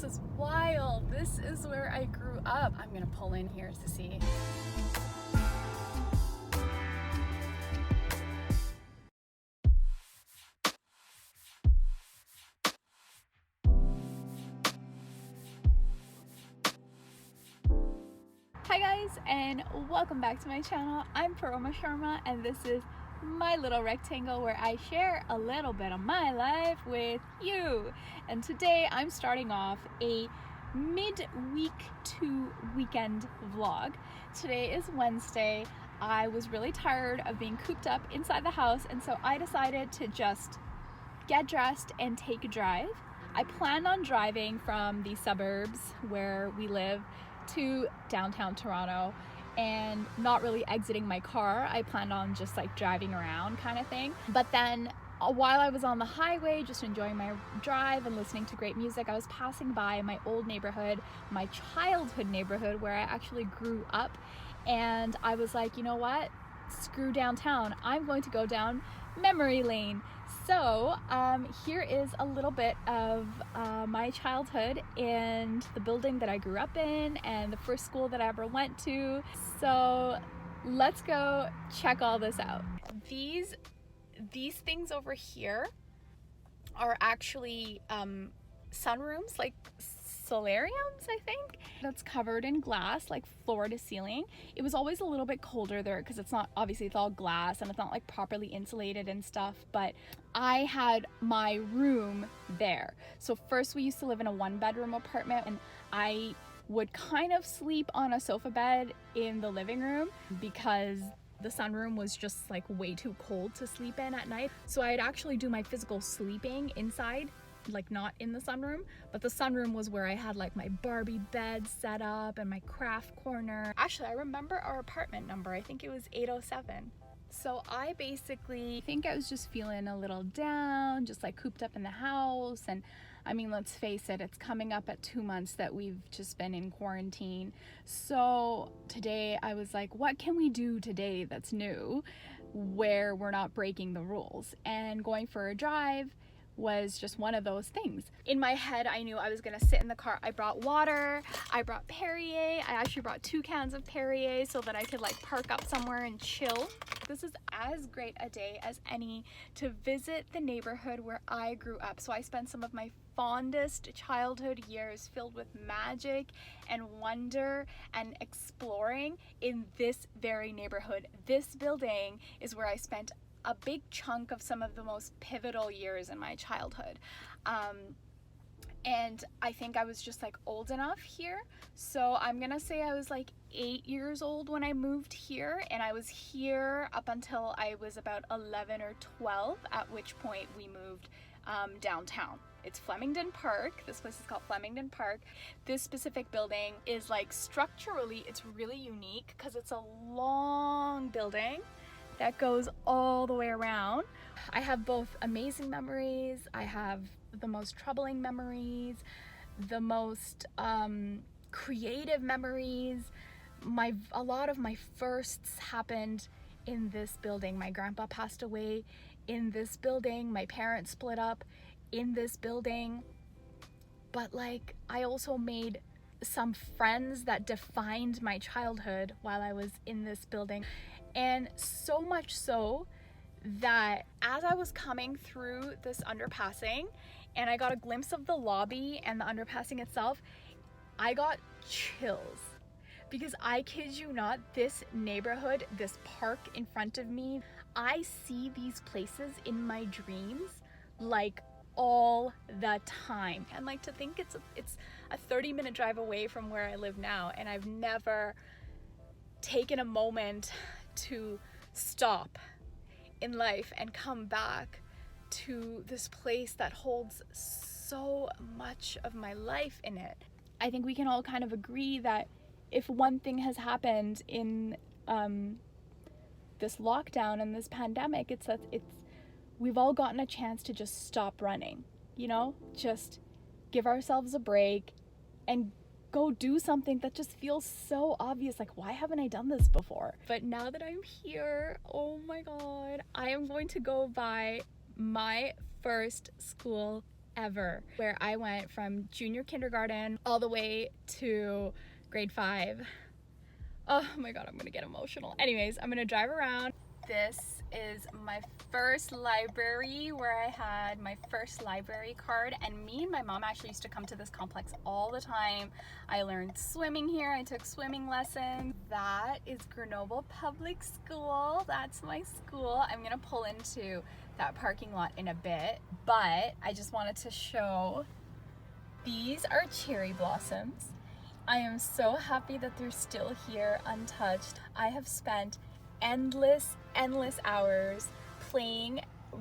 This is wild. This is where I grew up. I'm gonna pull in here to see. Hi guys, and welcome back to my channel. I'm Paroma Sharma, and this is my little rectangle where I share a little bit of my life with you. And today I'm starting off a mid-week to weekend vlog. Today is Wednesday. I was really tired of being cooped up inside the house, and so I decided to just get dressed and take a drive. I planned on driving from the suburbs where we live to downtown Toronto and not really exiting my car. I planned on just like driving around kind of thing. But then while I was on the highway just enjoying my drive and listening to great music, I was passing by my old neighborhood, my childhood neighborhood where I actually grew up, and I was like, you know what, screw downtown, I'm going to go down memory lane. So here is a little bit of my childhood and the building that I grew up in and the first school that I ever went to. So let's go check all this out. These things over here are actually sunrooms, like solariums, I think. That's covered in glass, like floor to ceiling. It was always a little bit colder there because it's not, obviously it's all glass and it's not like properly insulated and stuff, but I had my room there. So first we used to live in a 1-bedroom apartment, and I would kind of sleep on a sofa bed in the living room because the sunroom was just like way too cold to sleep in at night. So I'd actually do my physical sleeping inside, like not in the sunroom, but the sunroom was where I had like my Barbie bed set up and my craft corner. Actually, I remember our apartment number. I think it was 807. So I basically think I was just feeling a little down, just like cooped up in the house. And I mean, let's face it, it's coming up at 2 months that we've just been in quarantine. So today I was like, what can we do today that's new where we're not breaking the rules? And going for a drive was just one of those things. In my head, I knew I was gonna sit in the car. I brought water, I brought Perrier. I actually brought 2 cans of Perrier so that I could like park up somewhere and chill. This is as great a day as any to visit the neighborhood where I grew up. So I spent some of my fondest childhood years filled with magic and wonder and exploring in this very neighborhood. This building is where I spent a big chunk of some of the most pivotal years in my childhood. And I think I was just like old enough here. So I'm gonna say I was like 8 years old when I moved here, and I was here up until I was about 11 or 12, at which point we moved downtown. It's Flemington Park. This place is called Flemington Park. This specific building is like structurally, it's really unique because it's a long building that goes all the way around. I have both amazing memories, I have the most troubling memories, the most creative memories. A lot of my firsts happened in this building. My grandpa passed away in this building, my parents split up in this building, but like I also made some friends that defined my childhood while I was in this building. And so much so that as I was coming through this underpassing and I got a glimpse of the lobby and the underpassing itself, I got chills. Because I kid you not, this neighborhood, this park in front of me, I see these places in my dreams like all the time. And like to think it's a 30-minute drive away from where I live now, and I've never taken a moment to stop in life and come back to this place that holds so much of my life in it. I think we can all kind of agree that if one thing has happened in this lockdown and this pandemic, it's that we've all gotten a chance to just stop running, you know, just give ourselves a break and go do something that just feels so obvious. Like, why haven't I done this before? But now that I'm here, oh my God, I am going to go buy my first school ever, where I went from junior kindergarten all the way to grade 5. Oh my god, I'm gonna get emotional. Anyways, I'm gonna drive around. This is my first library, where I had my first library card, and me and my mom actually used to come to this complex all the time. I learned swimming here. I took swimming lessons. That is Grenoble Public School. That's my school. I'm gonna pull into that parking lot in a bit, but I just wanted to show, these are cherry blossoms. I am so happy that they're still here untouched. I have spent endless hours playing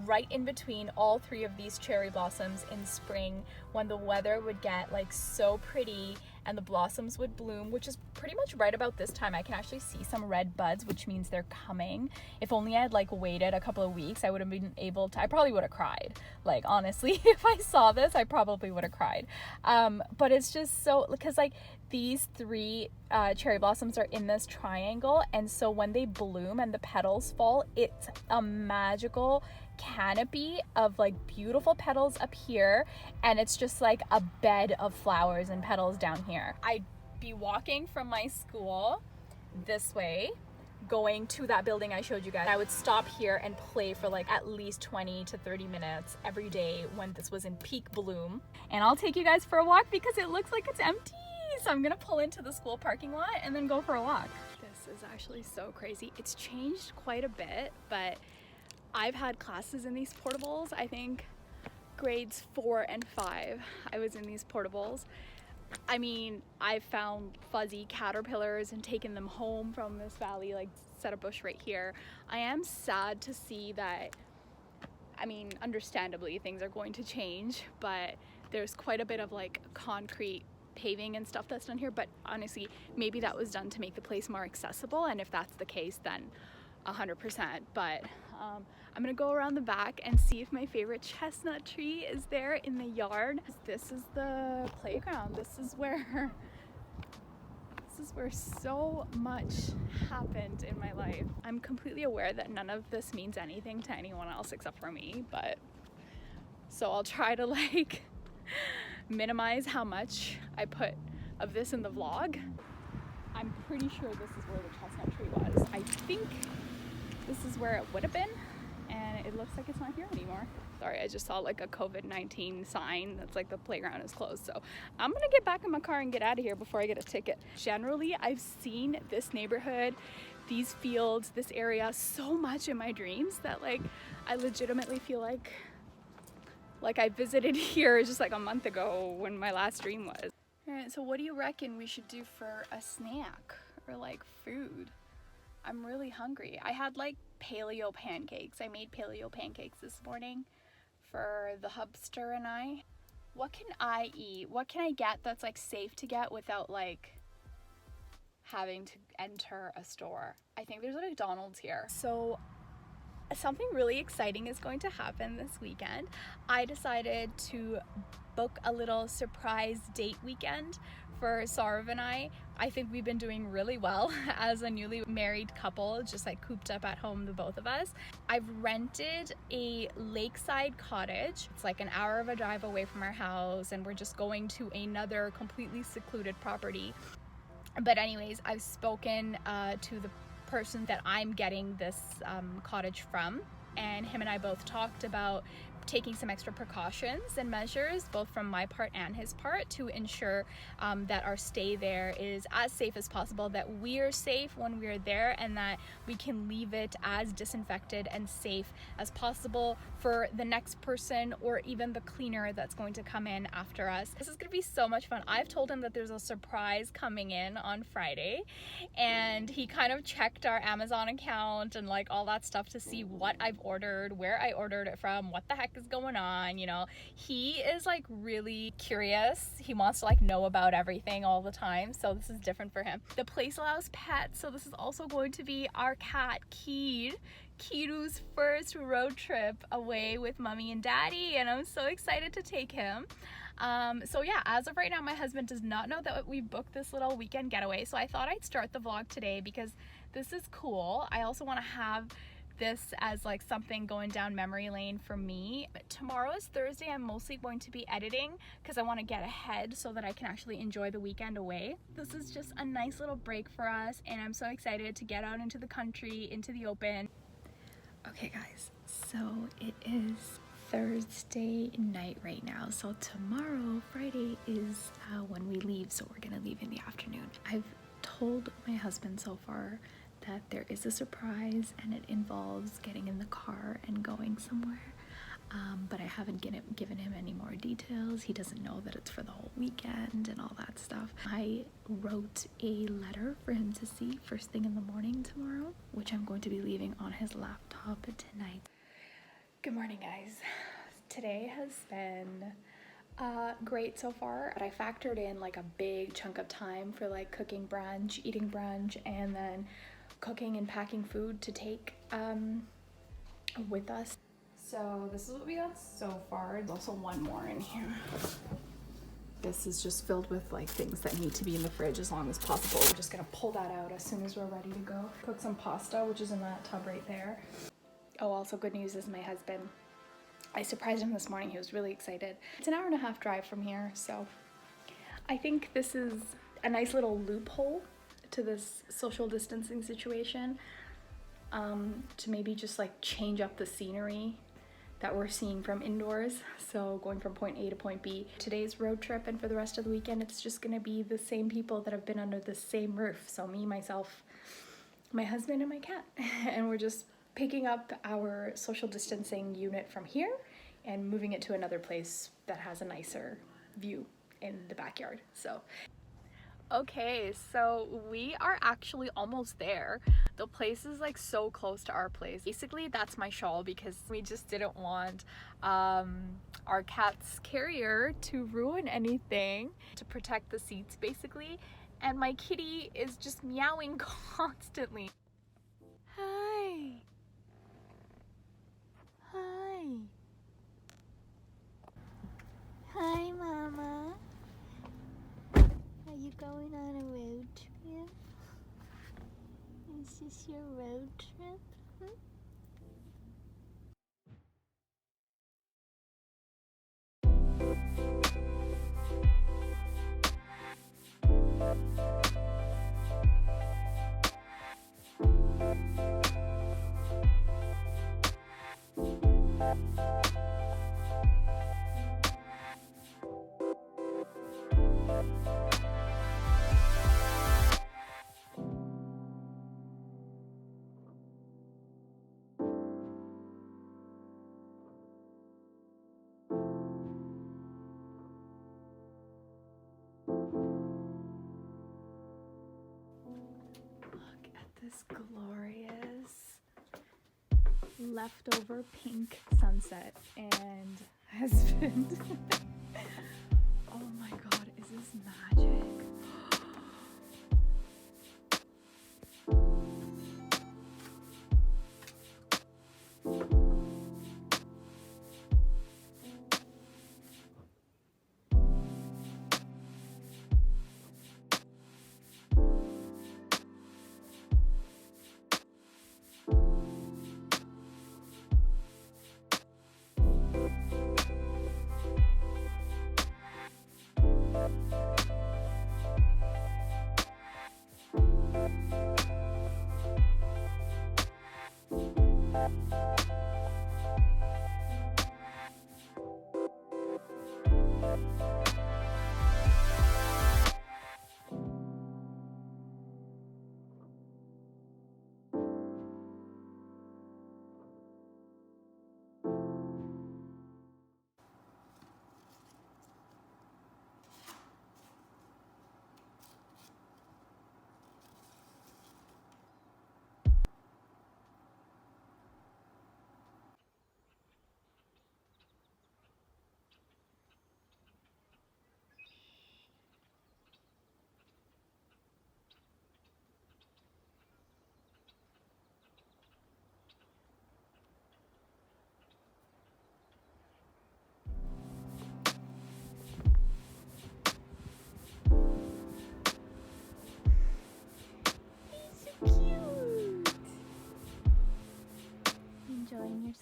right in between all 3 of these cherry blossoms in spring, when the weather would get like so pretty and the blossoms would bloom, which is pretty much right about this time. I can actually see some red buds, which means they're coming. If only I had like waited a couple of weeks, I would have been able to, I probably would have cried. Like honestly, if I saw this, I probably would have cried. But it's just so, because like these 3 cherry blossoms are in this triangle, and so when they bloom and the petals fall, it's a magical canopy of like beautiful petals up here, and it's just like a bed of flowers and petals down here. I'd be walking from my school this way, going to that building I showed you guys. I would stop here and play for like at least 20 to 30 minutes every day when this was in peak bloom. And I'll take you guys for a walk because it looks like it's empty. So I'm gonna pull into the school parking lot and then go for a walk. This is actually so crazy. It's changed quite a bit, but I've had classes in these portables. I think grades 4 and 5, I was in these portables. I mean, I've found fuzzy caterpillars and taken them home from this valley, like set a bush right here. I am sad to see that, I mean, understandably things are going to change, but there's quite a bit of like concrete paving and stuff that's done here, but honestly, maybe that was done to make the place more accessible, and if that's the case, then 100%. But I'm gonna go around the back and see if my favorite chestnut tree is there in the yard. This is the playground. This is where so much happened in my life. I'm completely aware that none of this means anything to anyone else except for me, but so I'll try to like minimize how much I put of this in the vlog. I'm pretty sure this is where the chestnut tree was. I think this is where it would have been, and it looks like it's not here anymore. Sorry, I just saw like a COVID-19 sign that's like the playground is closed, so I'm gonna get back in my car and get out of here before I get a ticket. Generally, I've seen this neighborhood, these fields, this area so much in my dreams that like I legitimately feel like I visited here just like a month ago when my last dream was. All right, so what do you reckon we should do for a snack or like food? I'm really hungry. I had like paleo pancakes. I made paleo pancakes this morning for the hubster and I. What can I eat? What can I get that's like safe to get without like having to enter a store? I think there's a McDonald's here. So something really exciting is going to happen this weekend. I decided to book a little surprise date weekend for Saurav and I. I think we've been doing really well as a newly married couple, just like cooped up at home, the both of us. I've rented a lakeside cottage. It's like an hour of a drive away from our house, and we're just going to another completely secluded property. But anyways, I've spoken to the person that I'm getting this cottage from, and him and I both talked about taking some extra precautions and measures, both from my part and his part, to ensure that our stay there is as safe as possible, that we're safe when we're there, and that we can leave it as disinfected and safe as possible for the next person or even the cleaner that's going to come in after us. This is going to be so much fun. I've told him that there's a surprise coming in on Friday, and he kind of checked our Amazon account and like all that stuff to see what I've ordered, where I ordered it from, what the heck is going on, you know. He is like really curious. He wants to like know about everything all the time, so this is different for him. The place allows pets, so this is also going to be our cat Kiru's first road trip away with mommy and daddy, and I'm so excited to take him. So yeah, as of right now, my husband does not know that we booked this little weekend getaway, so I thought I'd start the vlog today because this is cool. I also want to have this as like something going down memory lane for me. But tomorrow is Thursday. I'm mostly going to be editing because I want to get ahead so that I can actually enjoy the weekend away. This is just a nice little break for us, and I'm so excited to get out into the country, into the open. Okay guys, so it is Thursday night right now. So tomorrow, Friday, is when we leave. So we're gonna leave in the afternoon. I've told my husband so far that there is a surprise and it involves getting in the car and going somewhere, but I haven't given him any more details. He doesn't know that it's for the whole weekend and all that stuff. I wrote a letter for him to see first thing in the morning tomorrow, which I'm going to be leaving on his laptop tonight. Good morning guys. Today has been great so far, but I factored in like a big chunk of time for like cooking brunch, eating brunch, and then cooking and packing food to take with us. So this is what we got so far. There's also one more in here. This is just filled with like things that need to be in the fridge as long as possible. We're just gonna pull that out as soon as we're ready to go. Cook some pasta, which is in that tub right there. Oh, also good news is my husband, I surprised him this morning. He was really excited. It's an 1.5 hour drive from here, so I think this is a nice little loophole to this social distancing situation, to maybe just like change up the scenery that we're seeing from indoors. So going from point A to point B. Today's road trip and for the rest of the weekend, it's just gonna be the same people that have been under the same roof. So me, myself, my husband, and my cat. And we're just picking up our social distancing unit from here and moving it to another place that has a nicer view in the backyard. So okay, so we are actually almost there. The place is like so close to our place. Basically, that's my shawl because we just didn't want our cat's carrier to ruin anything, to protect the seats basically. And my kitty is just meowing constantly. Hi. Hi. Hi, Mama. Are you going on a road trip? Is this your road trip? Hmm? Look at this glorious leftover pink sunset and husband. Oh my god, is this magic?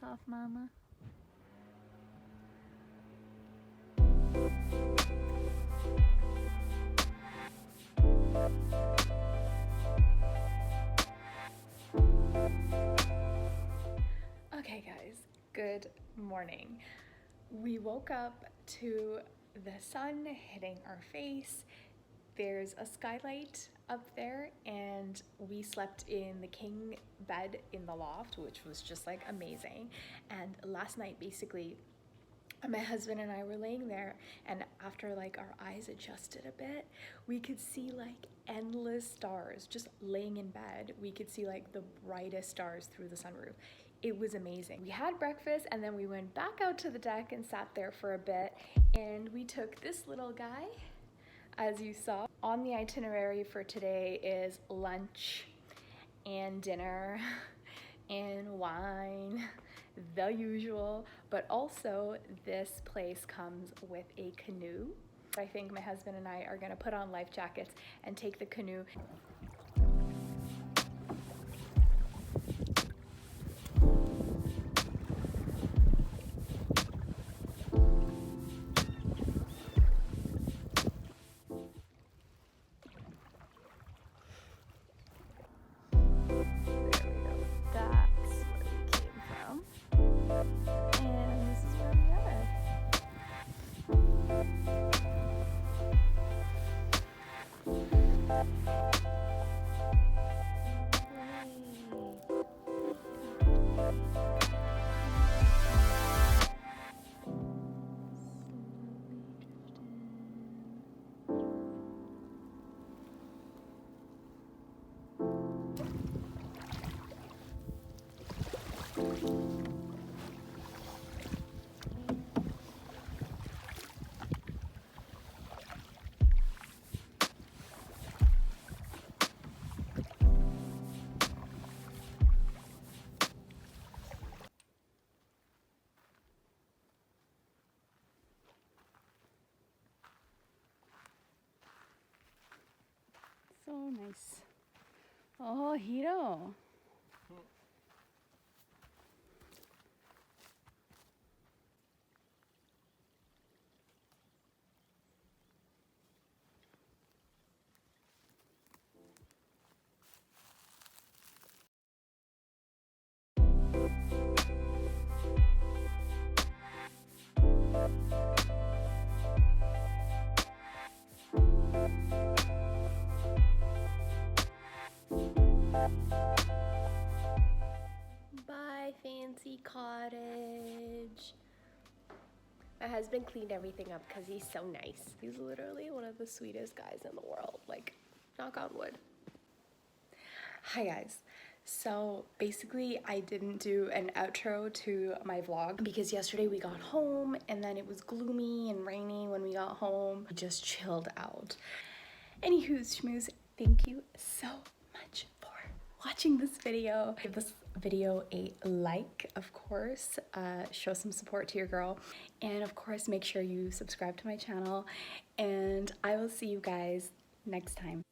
off, Mama. Okay guys, good morning. We woke up to the sun hitting our face. There's a skylight up there and we slept in the king bed in the loft, which was just like amazing. And last night basically my husband and I were laying there, and after like our eyes adjusted a bit, we could see like endless stars just laying in bed. We could see like the brightest stars through the sunroof. It was amazing. We had breakfast and then we went back out to the deck and sat there for a bit, and we took this little guy. As you saw, on the itinerary for today is lunch and dinner and wine, the usual, but also this place comes with a canoe. I think my husband and I are gonna put on life jackets and take the canoe. So nice. Oh, Hiro. Bye, fancy cottage. My husband cleaned everything up because he's so nice. He's literally one of the sweetest guys in the world, like, knock on wood. Hi guys. So basically I didn't do an outro to my vlog because yesterday we got home and then it was gloomy and rainy when we got home. We just chilled out. Anywho's schmooze, thank you so much for watching this video. Give this video a like, of course. Show some support to your girl. And of course, make sure you subscribe to my channel. And I will see you guys next time.